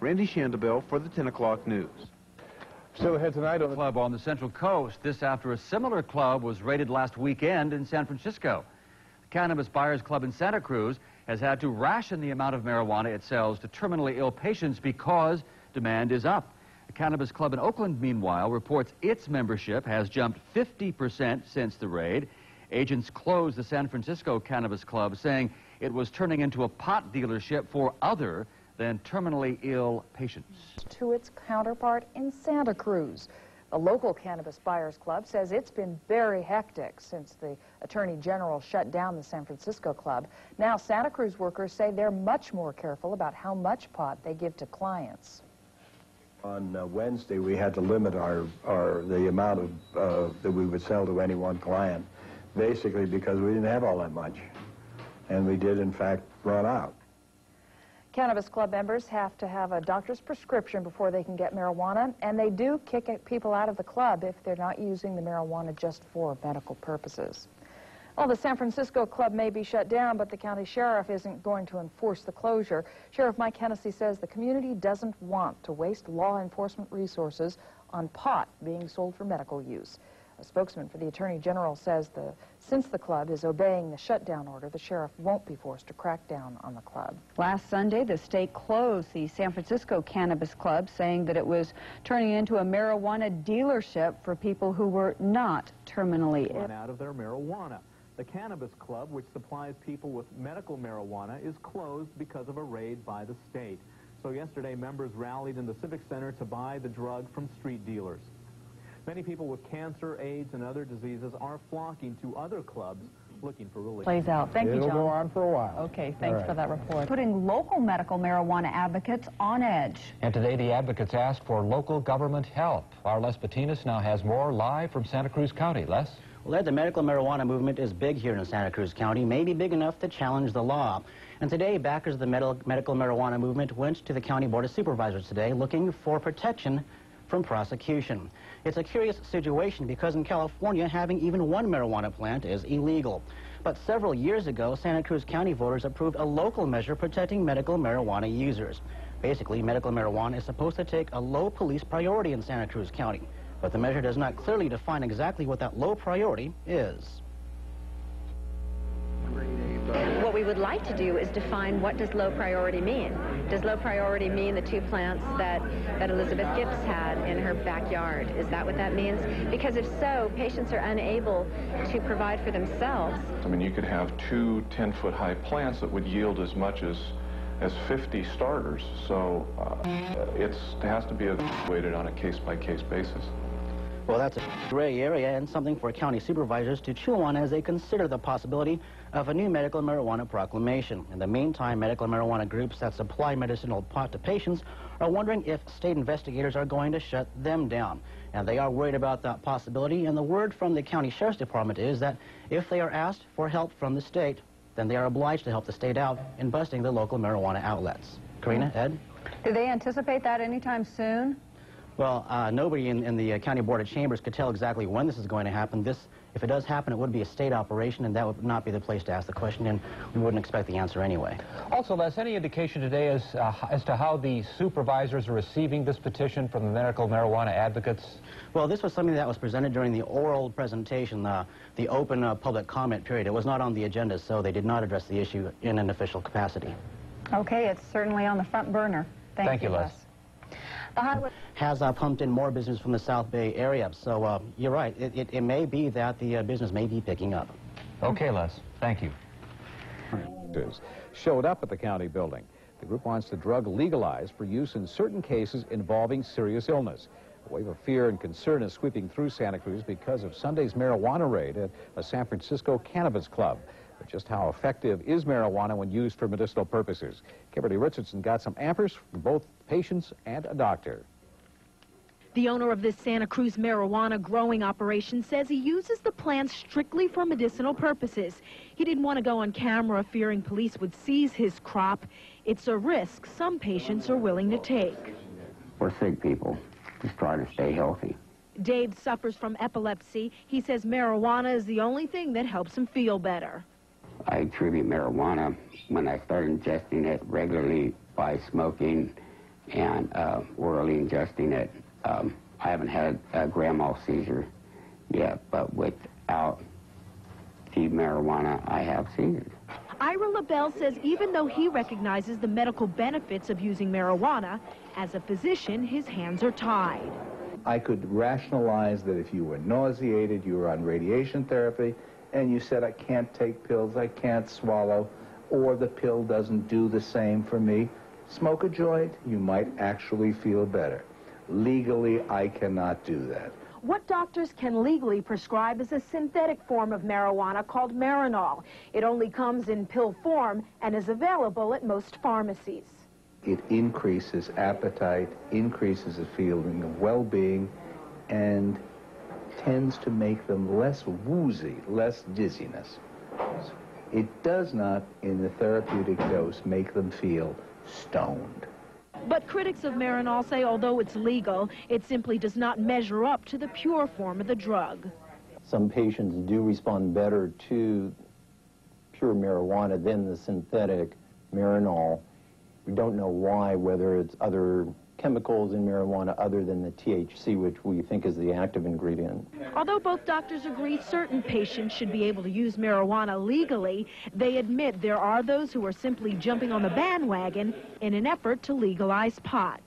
Randy Shandabell for the 10 o'clock news. Still ahead tonight on the club on the Central Coast. This after a similar club was raided last weekend in San Francisco. The Cannabis Buyers Club in Santa Cruz has had to ration the amount of marijuana it sells to terminally ill patients because demand is up. The Cannabis Club in Oakland, meanwhile, reports its membership has jumped 50% since the raid. Agents closed the San Francisco Cannabis Club, saying it was turning into a pot dealership for other than terminally ill patients. To its counterpart in Santa Cruz. The local Cannabis Buyers Club says it's been very hectic since the Attorney General shut down the San Francisco Club. Now Santa Cruz workers say they're much more careful about how much pot they give to clients. On Wednesday, we had to limit the amount of that we would sell to any one client, basically because we didn't have all that much, and we did in fact run out. Cannabis Club members have to have a doctor's prescription before they can get marijuana, and they do kick people out of the club if they're not using the marijuana just for medical purposes. Well, the San Francisco Club may be shut down, but the county sheriff isn't going to enforce the closure. Sheriff Mike Hennessy says the community doesn't want to waste law enforcement resources on pot being sold for medical use. A spokesman for the Attorney General says since the club is obeying the shutdown order, the sheriff won't be forced to crack down on the club. Last Sunday, the state closed the San Francisco Cannabis Club, saying that it was turning into a marijuana dealership for people who were not terminally ill. Out of their marijuana. The Cannabis Club, which supplies people with medical marijuana, is closed because of a raid by the state. So yesterday, members rallied in the Civic Center to buy the drug from street dealers. Many people with cancer, AIDS, and other diseases are flocking to other clubs looking for relief. Plays out. Thank you, John. It'll go on for a while. Okay, thanks for that report. Putting local medical marijuana advocates on edge. And today the advocates asked for local government help. Our Les Patinas now has more live from Santa Cruz County. Les? Well, Ed, the medical marijuana movement is big here in Santa Cruz County, maybe big enough to challenge the law. And today, backers of the medical marijuana movement went to the County Board of Supervisors today looking for protection from prosecution. It's a curious situation because in California, having even one marijuana plant is illegal. But several years ago, Santa Cruz County voters approved a local measure protecting medical marijuana users. Basically, medical marijuana is supposed to take a low police priority in Santa Cruz County, but the measure does not clearly define exactly what that low priority is. What we would like to do is define what does low priority mean. Does low priority mean the 2 plants that Elizabeth Gibbs had in her backyard? Is that what that means? Because if so, patients are unable to provide for themselves. I mean, you could have 2 10-foot high plants that would yield as much as 50 starters. So it has to be evaluated on a case-by-case basis. Well, that's a gray area and something for county supervisors to chew on as they consider the possibility of a new medical marijuana proclamation. In the meantime, medical marijuana groups that supply medicinal pot to patients are wondering if state investigators are going to shut them down. And they are worried about that possibility, and the word from the county sheriff's department is that if they are asked for help from the state, then they are obliged to help the state out in busting the local marijuana outlets. Karina, Ed? Do they anticipate that anytime soon? Well, nobody in the County Board of Chambers could tell exactly when this is going to happen. If it does happen, it would be a state operation, and that would not be the place to ask the question, and we wouldn't expect the answer anyway. Also, Les, any indication today as to how the supervisors are receiving this petition from the medical marijuana advocates? Well, this was something that was presented during the oral presentation, the open public comment period. It was not on the agenda, so they did not address the issue in an official capacity. Okay, it's certainly on the front burner. Thank you, Les. Has pumped in more business from the South Bay area. So you're right. It may be that the business may be picking up. Okay, Les. Thank you. Showed up at the county building. The group wants the drug legalized for use in certain cases involving serious illness. A wave of fear and concern is sweeping through Santa Cruz because of Sunday's marijuana raid at a San Francisco Cannabis Club. But just how effective is marijuana when used for medicinal purposes? Kimberly Richardson got some answers from both patients and a doctor. The owner of this Santa Cruz marijuana growing operation says he uses the plants strictly for medicinal purposes. He didn't want to go on camera fearing police would seize his crop. It's a risk some patients are willing to take. We're sick people, just trying to stay healthy. Dave suffers from epilepsy. He says marijuana is the only thing that helps him feel better. I attribute marijuana when I started ingesting it regularly by smoking and orally ingesting it. I haven't had a grand mal seizure yet, but without the marijuana, I have seizures. Ira LaBelle says even though he recognizes the medical benefits of using marijuana, as a physician, his hands are tied. I could rationalize that if you were nauseated, you were on radiation therapy, and you said, I can't take pills, I can't swallow, or the pill doesn't do the same for me, smoke a joint, you might actually feel better. Legally, I cannot do that. What doctors can legally prescribe is a synthetic form of marijuana called Marinol. It only comes in pill form and is available at most pharmacies. It increases appetite, increases a feeling of well-being, and tends to make them less woozy, less dizziness. It does not, in the therapeutic dose, make them feel stoned. But critics of Marinol say although it's legal, it simply does not measure up to the pure form of the drug. Some patients do respond better to pure marijuana than the synthetic Marinol. We don't know why, whether it's other chemicals in marijuana other than the THC, which we think is the active ingredient. Although both doctors agree certain patients should be able to use marijuana legally, they admit there are those who are simply jumping on the bandwagon in an effort to legalize pot.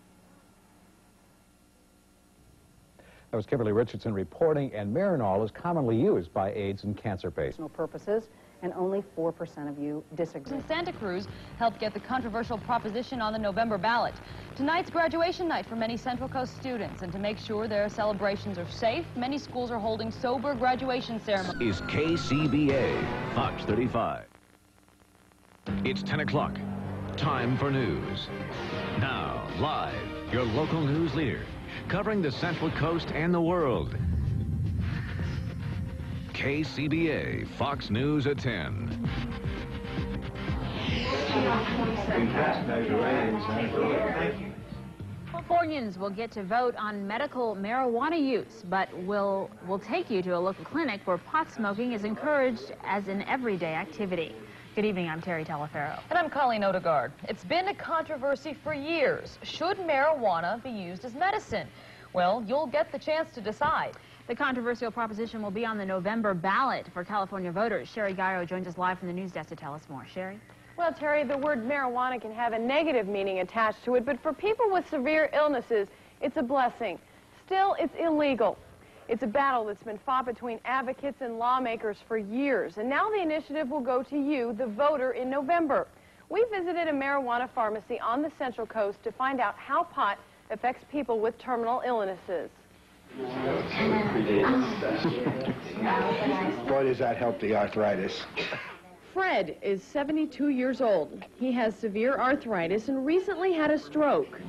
That was Kimberly Richardson reporting, and Marinol is commonly used by AIDS and cancer patients. Purposes, and only 4% of you disagree. Santa Cruz helped get the controversial proposition on the November ballot. Tonight's graduation night for many Central Coast students, and to make sure their celebrations are safe, many schools are holding sober graduation ceremonies. Is KCBA, Fox 35. It's 10 o'clock. Time for news. Now, live, your local news leader, covering the Central Coast and the world. KCBA, Fox News at 10. Californians will get to vote on medical marijuana use, but we'll take you to a local clinic where pot smoking is encouraged as an everyday activity. Good evening, I'm Terry Talaferro. And I'm Colleen Odegaard. It's been a controversy for years. Should marijuana be used as medicine? Well, you'll get the chance to decide. The controversial proposition will be on the November ballot for California voters. Sherry Gairo joins us live from the news desk to tell us more. Sherry? Well, Terry, the word marijuana can have a negative meaning attached to it, but for people with severe illnesses, it's a blessing. Still, it's illegal. It's a battle that's been fought between advocates and lawmakers for years, and now the initiative will go to you, the voter, in November. We visited a marijuana pharmacy on the Central Coast to find out how pot affects people with terminal illnesses. Boy, does that help the arthritis. Fred is 72 years old. He has severe arthritis and recently had a stroke.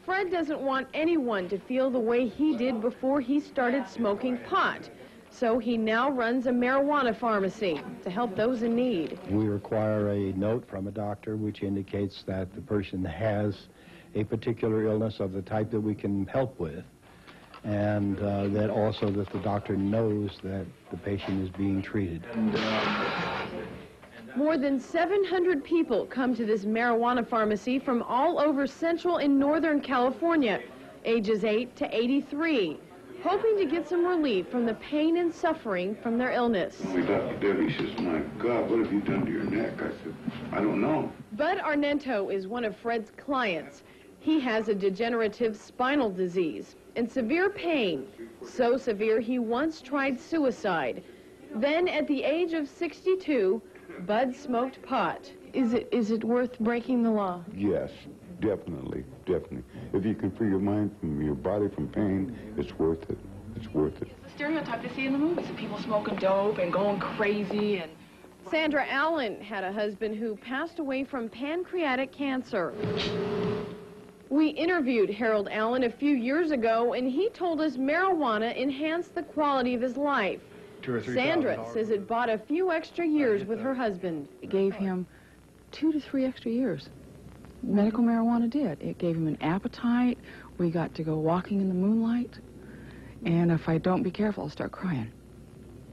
Fred doesn't want anyone to feel the way he did before he started smoking pot. So he now runs a marijuana pharmacy to help those in need. We require a note from a doctor which indicates that the person has a particular illness of the type that we can help with, and that also that the doctor knows that the patient is being treated. More than 700 people come to this marijuana pharmacy from all over Central and Northern California, ages 8 to 83, hoping to get some relief from the pain and suffering from their illness. Dr. Debbie says, my God, what have you done to your neck? I said, I don't know. Bud Arnento is one of Fred's clients. He has a degenerative spinal disease and severe pain, so severe he once tried suicide. Then, at the age of 62, Bud smoked pot. Is it worth breaking the law? Yes, definitely, definitely. If you can free your mind from your body from pain, it's worth it. It's worth it. The stereotype they see in the movies of people smoking dope and going crazy. And Sandra Allen had a husband who passed away from pancreatic cancer. We interviewed Harold Allen a few years ago, and he told us marijuana enhanced the quality of his life. Sandra says it bought a few extra years with her husband. It gave him 2 to 3 extra years. Medical marijuana did. It gave him an appetite. We got to go walking in the moonlight. And if I don't be careful, I'll start crying.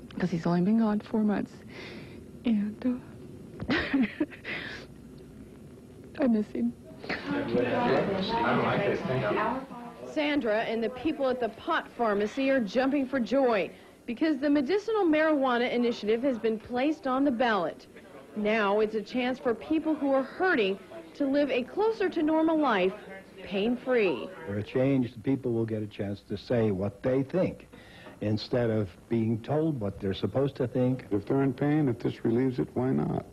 Because he's only been gone 4 months. And I miss him. Sandra and the people at the pot pharmacy are jumping for joy because the medicinal marijuana initiative has been placed on the ballot. Now it's a chance for people who are hurting to live a closer to normal life, pain-free. For a change, the people will get a chance to say what they think instead of being told what they're supposed to think. If they're in pain, if this relieves it, why not?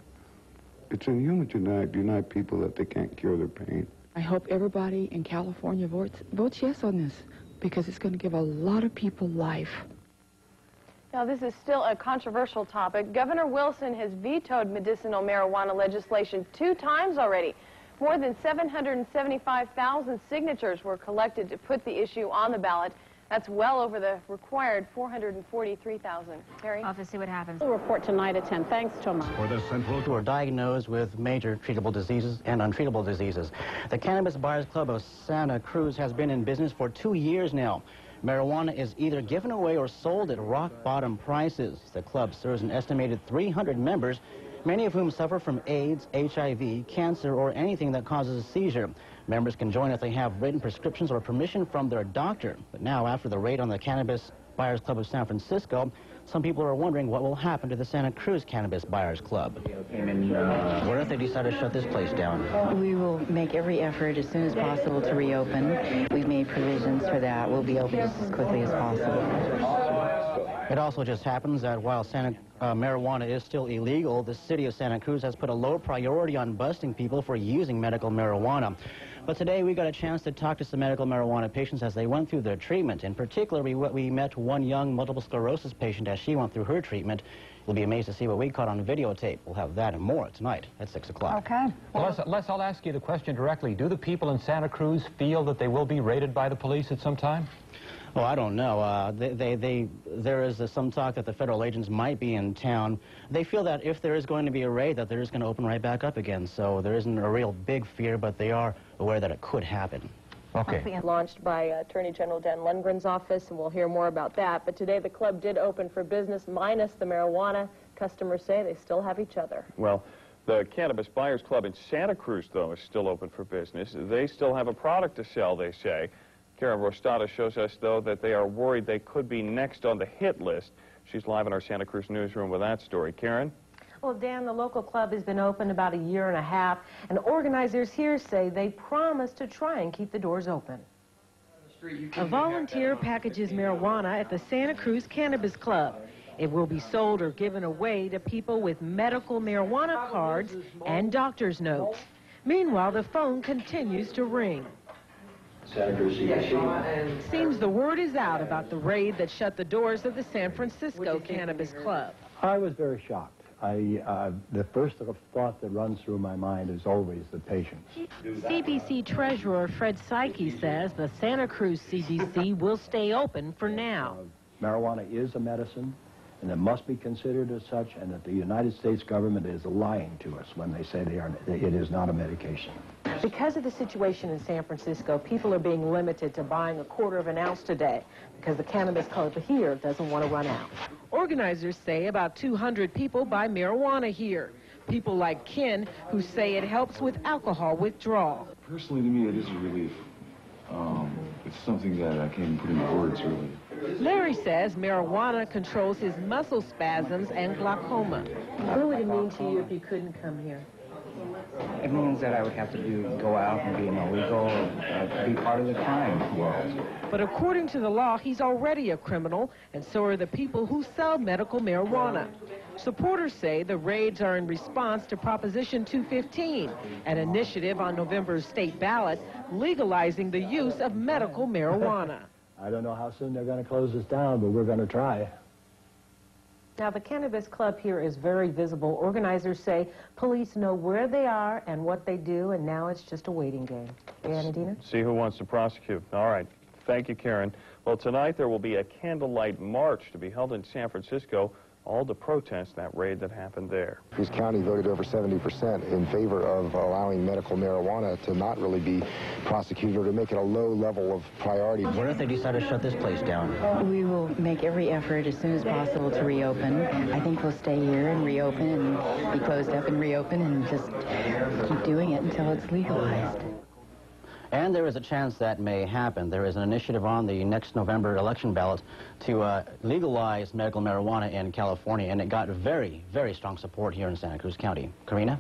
It's inhuman to unite people that they can't cure their pain. I hope everybody in California votes yes on this, because it's going to give a lot of people life. Now, this is still a controversial topic. Governor Wilson has vetoed medicinal marijuana legislation 2 times already. More than 775,000 signatures were collected to put the issue on the ballot. That's well over the required 443,000. Terry? I'll have to see what happens. We'll report tonight at 10. Thanks, Thomas. For the Central, who are diagnosed with major treatable diseases and untreatable diseases. The Cannabis Buyers Club of Santa Cruz has been in business for 2 years now. Marijuana is either given away or sold at rock-bottom prices. The club serves an estimated 300 members, many of whom suffer from AIDS, HIV, cancer, or anything that causes a seizure. Members can join if they have written prescriptions or permission from their doctor. But now, after the raid on the Cannabis Buyers Club of San Francisco, some people are wondering what will happen to the Santa Cruz Cannabis Buyers Club. What if they decide to shut this place down? We will make every effort as soon as possible to reopen. We've made provisions for that. We'll be open just as quickly as possible. It also just happens that while marijuana is still illegal, the city of Santa Cruz has put a low priority on busting people for using medical marijuana. But today we got a chance to talk to some medical marijuana patients as they went through their treatment. In particular, we met one young multiple sclerosis patient as she went through her treatment. You'll be amazed to see what we caught on videotape. We'll have that and more tonight at 6 o'clock. Okay. Well, Les, I'll ask you the question directly. Do the people in Santa Cruz feel that they will be raided by the police at some time? Oh, I don't know. There is some talk that the federal agents might be in town. They feel that if there is going to be a raid, that they're just going to open right back up again. So there isn't a real big fear, but they are aware that it could happen. Okay. Launched by Attorney General Dan Lundgren's office, and we'll hear more about that. But today the club did open for business, minus the marijuana. Customers say they still have each other. Well, the Cannabis Buyers Club in Santa Cruz, though, is still open for business. They still have a product to sell, they say. Karen Rostada shows us, though, that they are worried they could be next on the hit list. She's live in our Santa Cruz newsroom with that story. Karen? Well, Dan, the local club has been open about 1.5 years, and organizers here say they promise to try and keep the doors open. A volunteer packages marijuana at the Santa Cruz Cannabis Club. It will be sold or given away to people with medical marijuana cards and doctor's notes. Meanwhile, the phone continues to ring. Santa Cruz CDC. Seems the word is out about the raid that shut the doors of the San Francisco Cannabis Club. I was very shocked. The first thought that runs through my mind is always the patient. CBC Treasurer Fred Psyche says the Santa Cruz CDC will stay open for now. Marijuana is a medicine, and it must be considered as such, and that the United States government is lying to us when they say it is not a medication. Because of the situation in San Francisco, people are being limited to buying 1/4 ounce today because the Cannabis Club here doesn't want to run out. Organizers say about 200 people buy marijuana here. People like Ken, who say it helps with alcohol withdrawal. Personally, to me, it is a relief. It's something that I can't even put into words, really. Larry says marijuana controls his muscle spasms and glaucoma. What would it mean to you if you couldn't come here? It means that I would have to go out and be an illegal, be part of the crime world. But according to the law, he's already a criminal, and so are the people who sell medical marijuana. Supporters say the raids are in response to Proposition 215, an initiative on November's state ballot legalizing the use of medical marijuana. I don't know how soon they're going to close us down, but we're going to try. Now, the Cannabis Club here is very visible. Organizers say police know where they are and what they do, and now it's just a waiting game. Dina? See who wants to prosecute. All right. Thank you, Karen. Well, tonight there will be a candlelight march to be held in San Francisco, all to protest that raid that happened there. Cruz County voted over 70% in favor of allowing medical marijuana to not really be prosecuted or to make it a low level of priority. What if they decide to shut this place down? We will make every effort as soon as possible to reopen. I think we'll stay here and reopen and be closed up and reopen and just keep doing it until it's legalized. And there is a chance that may happen. There is an initiative on the next November election ballot to legalize medical marijuana in California, and it got very, very strong support here in Santa Cruz County. Karina?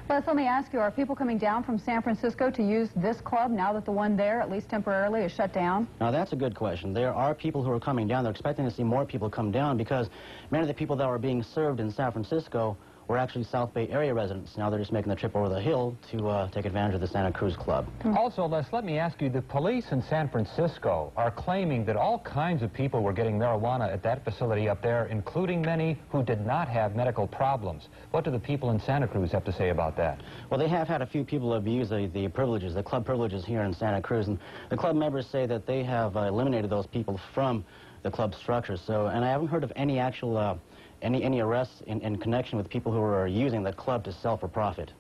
Les, let me ask you, are people coming down from San Francisco to use this club now that the one there, at least temporarily, is shut down? Now, that's a good question. There are people who are coming down. They're expecting to see more people come down because many of the people that were being served in San Francisco were actually South Bay area residents. Now they're just making the trip over the hill to take advantage of the Santa Cruz Club. Also, Les, let me ask you, the police in San Francisco are claiming that all kinds of people were getting marijuana at that facility up there, including many who did not have medical problems. What do the people in Santa Cruz have to say about that? Well, they have had a few people abuse the privileges, the club privileges here in Santa Cruz, and the club members say that they have eliminated those people from the club structure. So, and I haven't heard of any actual any arrests in connection with people who are using the club to sell for profit.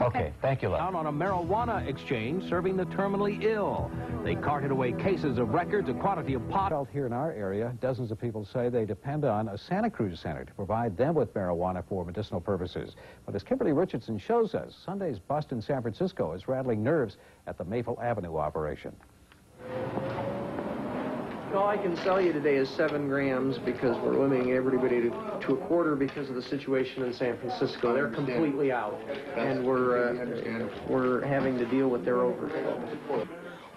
Okay, thank you, Les. Out on a marijuana exchange serving the terminally ill. They carted away cases of records, a quantity of pot. Out here in our area, dozens of people say they depend on a Santa Cruz center to provide them with marijuana for medicinal purposes. But as Kimberly Richardson shows us, Sunday's bust in San Francisco is rattling nerves at the Maple Avenue operation. All I can sell you today is 7 grams because we're limiting everybody to a quarter because of the situation in San Francisco. They're completely out, and we're having to deal with their overflow.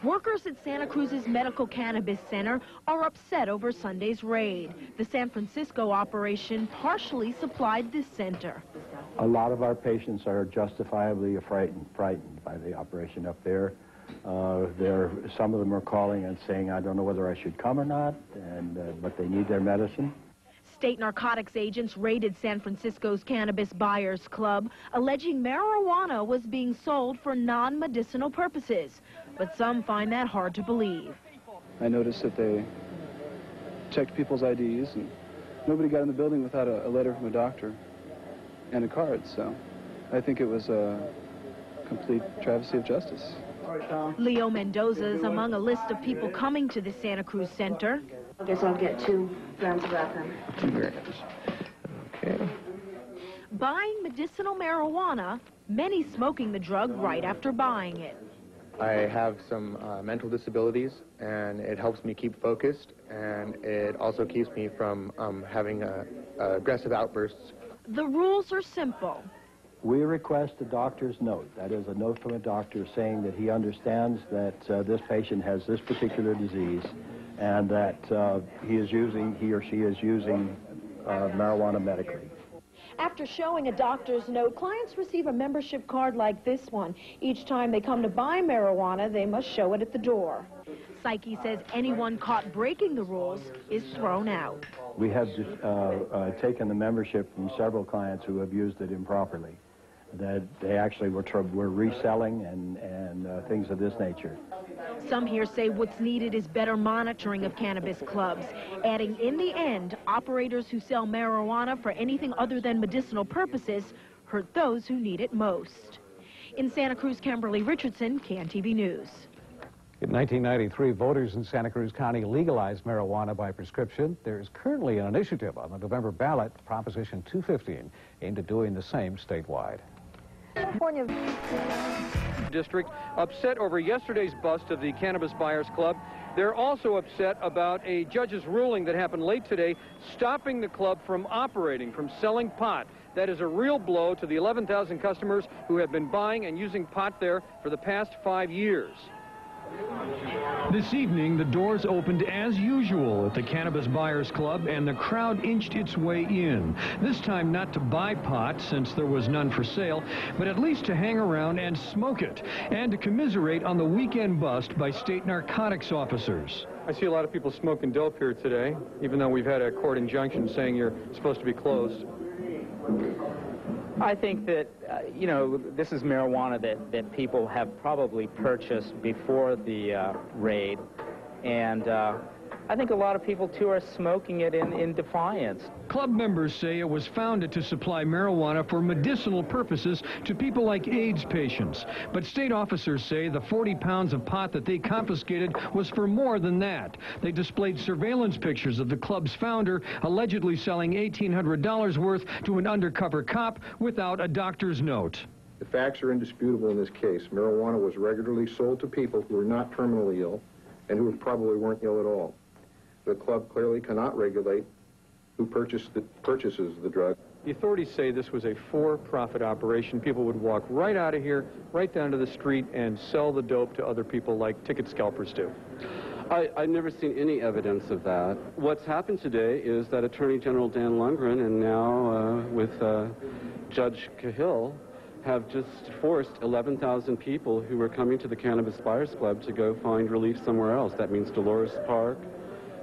Workers at Santa Cruz's Medical Cannabis Center are upset over Sunday's raid. The San Francisco operation partially supplied this center. A lot of our patients are justifiably frightened by the operation up there. Some of them are calling and saying, I don't know whether I should come or not, but they need their medicine. State narcotics agents raided San Francisco's Cannabis Buyers Club, alleging marijuana was being sold for non-medicinal purposes. But some find that hard to believe. I noticed that they checked people's IDs, and nobody got in the building without a letter from a doctor and a card, so I think it was a complete travesty of justice. Leo Mendoza is among a list of people coming to the Santa Cruz Center. I guess I'll get 2 grams of that then. 2 grams. Okay. Buying medicinal marijuana, many smoking the drug right after buying it. I have some mental disabilities, and it helps me keep focused, and it also keeps me from having aggressive outbursts. The rules are simple. We request a doctor's note. That is a note from a doctor saying that he understands that this patient has this particular disease and that he or she is using marijuana medically. After showing a doctor's note, clients receive a membership card like this one. Each time they come to buy marijuana, they must show it at the door. Psyche says anyone caught breaking the rules is thrown out. We have taken the membership from several clients who have used it improperly, that they actually were reselling and things of this nature. Some here say what's needed is better monitoring of cannabis clubs, adding in the end, operators who sell marijuana for anything other than medicinal purposes hurt those who need it most. In Santa Cruz, Kimberly Richardson, CAN-TV News. In 1993, voters in Santa Cruz County legalized marijuana by prescription. There is currently an initiative on the November ballot, Proposition 215, aimed at doing the same statewide. California District upset over yesterday's bust of the Cannabis Buyers Club. They're also upset about a judge's ruling that happened late today, stopping the club from operating, from selling pot. That is a real blow to the 11,000 customers who have been buying and using pot there for the past 5 years. This evening, the doors opened as usual at the Cannabis Buyers Club, and the crowd inched its way in. This time not to buy pot, since there was none for sale, but at least to hang around and smoke it, and to commiserate on the weekend bust by state narcotics officers. I see a lot of people smoking dope here today, even though we've had a court injunction saying you're supposed to be closed. I think that, you know, this is marijuana that people have probably purchased before the raid, and I think a lot of people, too, are smoking it in defiance. Club members say it was founded to supply marijuana for medicinal purposes to people like AIDS patients. But state officers say the 40 pounds of pot that they confiscated was for more than that. They displayed surveillance pictures of the club's founder allegedly selling $1,800 worth to an undercover cop without a doctor's note. The facts are indisputable in this case. Marijuana was regularly sold to people who were not terminally ill and who probably weren't ill at all. The club clearly cannot regulate who purchases the drug. The authorities say this was a for-profit operation. People would walk right out of here, right down to the street, and sell the dope to other people like ticket scalpers do. I've never seen any evidence of that. What's happened today is that Attorney General Dan Lundgren and now with Judge Cahill have just forced 11,000 people who were coming to the Cannabis Buyers Club to go find relief somewhere else. That means Dolores Park,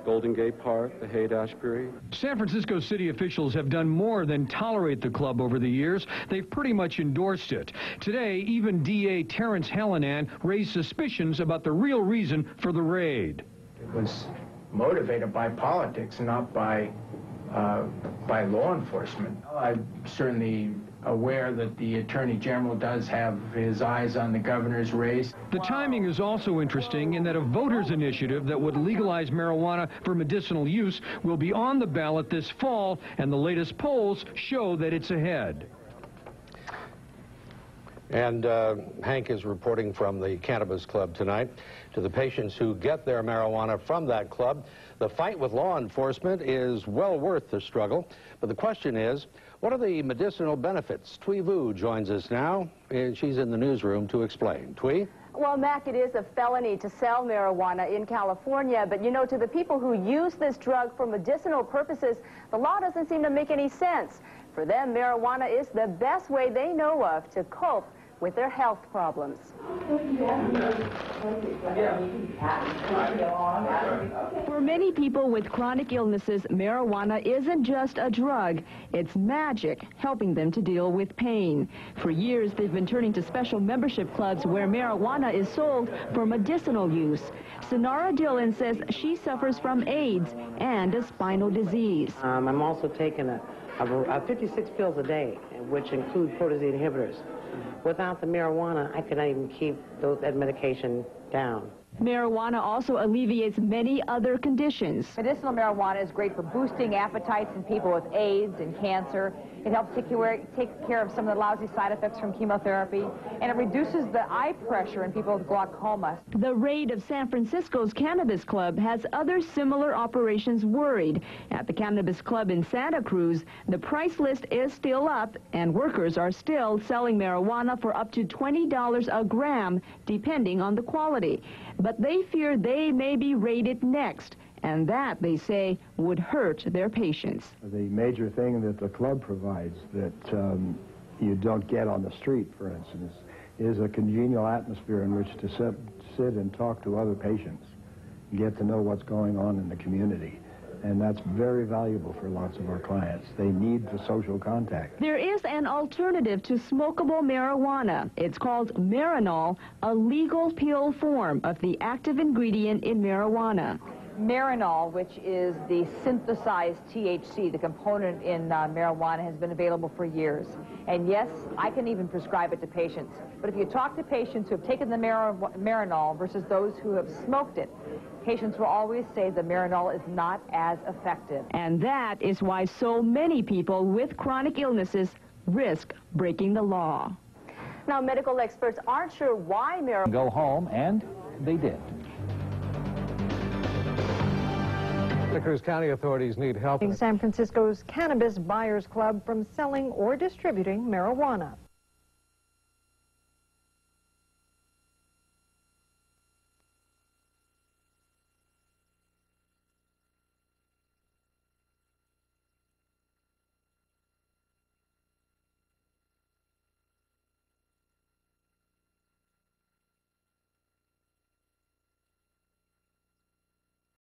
Golden Gate Park, the Haight-Ashbury. San Francisco city officials have done more than tolerate the club over the years. They've pretty much endorsed it. Today, even DA Terrence Hallinan raised suspicions about the real reason for the raid. It was motivated by politics, not by law enforcement. I'm certainly aware that the Attorney General does have his eyes on the governor's race. The timing is also interesting in that a voters' initiative that would legalize marijuana for medicinal use will be on the ballot this fall, and the latest polls show that it's ahead. And Hank is reporting from the Cannabis Club tonight. To the patients who get their marijuana from that club, the fight with law enforcement is well worth the struggle. But the question is, what are the medicinal benefits? Thuy Vu joins us now, and she's in the newsroom to explain. Thuy? Well, Mac, it is a felony to sell marijuana in California, but you know, to the people who use this drug for medicinal purposes, the law doesn't seem to make any sense. For them, marijuana is the best way they know of to cope with their health problems. For many people with chronic illnesses, marijuana isn't just a drug. It's magic, helping them to deal with pain. For years, they've been turning to special membership clubs where marijuana is sold for medicinal use. Sonara Dillon says she suffers from AIDS and a spinal disease. I'm also taking 56 pills a day, which include protease inhibitors. Without the marijuana, I could not even keep that medication down. Marijuana also alleviates many other conditions. Medicinal marijuana is great for boosting appetites in people with AIDS and cancer. It helps take care of some of the lousy side effects from chemotherapy, and it reduces the eye pressure in people with glaucoma. The raid of San Francisco's Cannabis Club has other similar operations worried. At the Cannabis Club in Santa Cruz, the price list is still up, and workers are still selling marijuana for up to $20 a gram, depending on the quality. But they fear they may be raided next, and that, they say, would hurt their patients. The major thing that the club provides that you don't get on the street, for instance, is a congenial atmosphere in which to sit and talk to other patients, get to know what's going on in the community. And that's very valuable for lots of our clients. They need the social contact. There is an alternative to smokable marijuana. It's called Marinol, a legal pill form of the active ingredient in marijuana. Marinol, which is the synthesized THC, the component in marijuana, has been available for years. And yes, I can even prescribe it to patients. But if you talk to patients who have taken the Marinol versus those who have smoked it, patients will always say the Marinol is not as effective. And that is why so many people with chronic illnesses risk breaking the law. Now, medical experts aren't sure why marijuana... Go home, and they did. The Cruz County authorities need help. San Francisco's Cannabis Buyers Club from selling or distributing marijuana.